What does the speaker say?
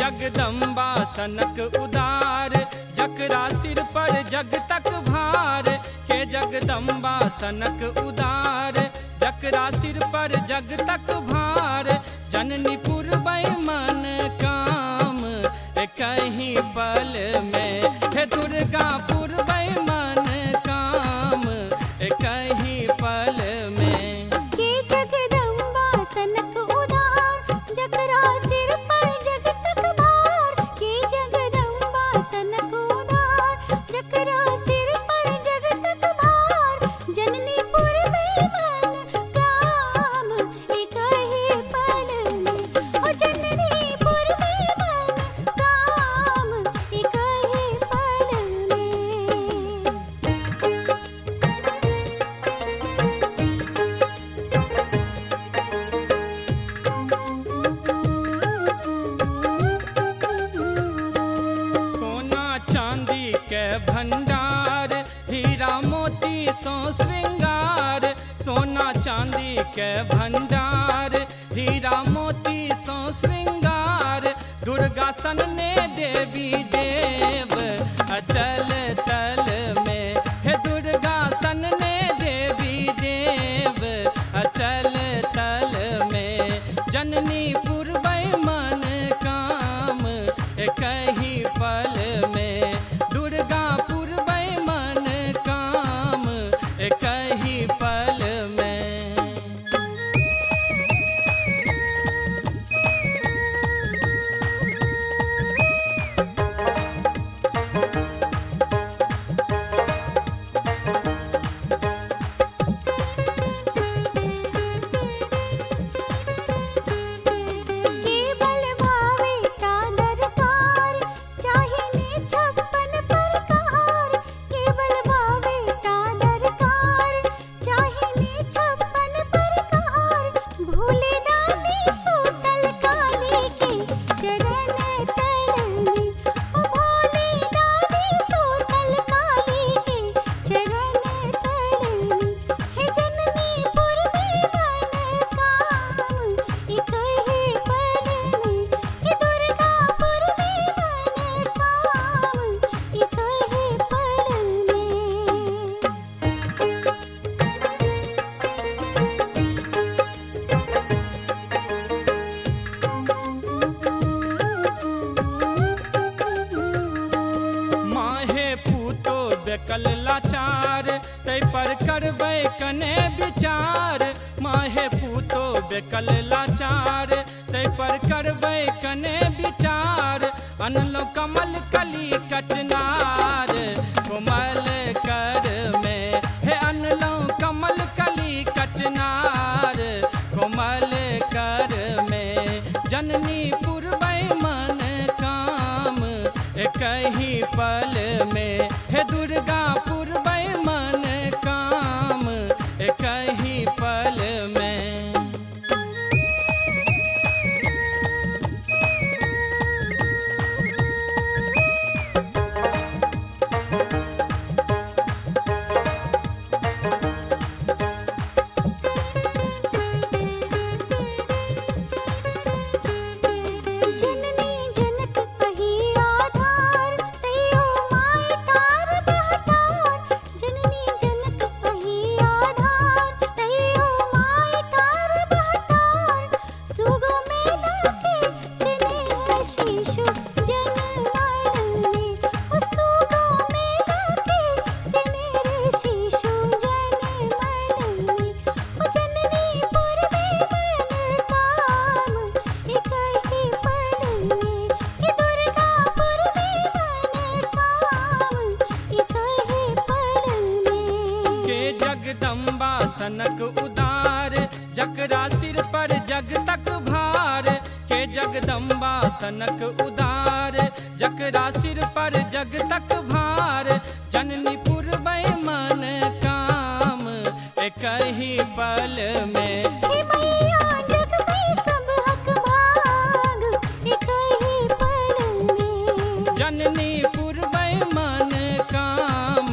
जगदम्बा सनक उदार जकरा सिर पर जग तक भार के जगदम्बा सनक उदार जकरा सिर पर जग तक भार जननी पुरबै मन काम कहीं पल में हे दुर्गा पुरबै मन काम कहीं पल में के जगदम्बा सनक उदार जकरा सिर पर जग तक भार के जगदम्बा सनक उदार जकरा सिर पर जग तक भार जननी पुरबै मन काम कहीं पल में ओ जननी पुरबै मन काम कहीं पल में। सोना चांदी के भंडार हीरा मोती सो श्रृंगार सोना चांदी के भंडार हीरा मोती सो श्रृंगार दुर्गा सन ने देवी देव अचल तल में हे दुर्गा सन ने देवी देव अचल तल में जननी पुरबै मन काम कहीं पल में दुर्गा पुरबै मन काम कहीं पल में। केवल भावे का दरकार चाहिए छप्पन प्रकार केवल भावे का दरकार चाहिए छप्पन प्रकार भूले नानी सूतल काली के चरण तल में ओ भोले नानी सूतल काली के चरण तल में हे जननी पुरबै मन काम कहीं पल में हे दुर्गा पुरबै मन काम कहीं पल में। माहे पूतो बेकल लाचार तै पर करबै कने विचार माहे पूतो बेकल लाचार तै पर करबै कने विचार अनलो कमल कली कचनार कोमल कर में हे अनलो कमल कली कचनार कोमल कर में जननी पुरबै मन काम कहीं पल में हे दुर्गा पुरबै मन काम कहीं पल में। जननी जनक कहीं आधार तैयो माय तार बहतार जननी जनक कहीं आधार तैयो माय तार बहतार सुगो में लाके स्नेह शिशु जनमन में ओ सुगो में लाके स्नेह शिशु जनमन में ओ जननी पुरबै मन काम कहीं पल में हे दुर्गा पुरबै मन काम कहीं पल में। के जगदम्बा सनक उदार जकरा सिर पर जग तक भार के जगदम्बा सनक उदार जकरा सिर पर जग तक भार जननी पुरबै मन काम कहीं पल में हे मैया जग में सब हक भाग कहीं पल में जननी पुरबै मन काम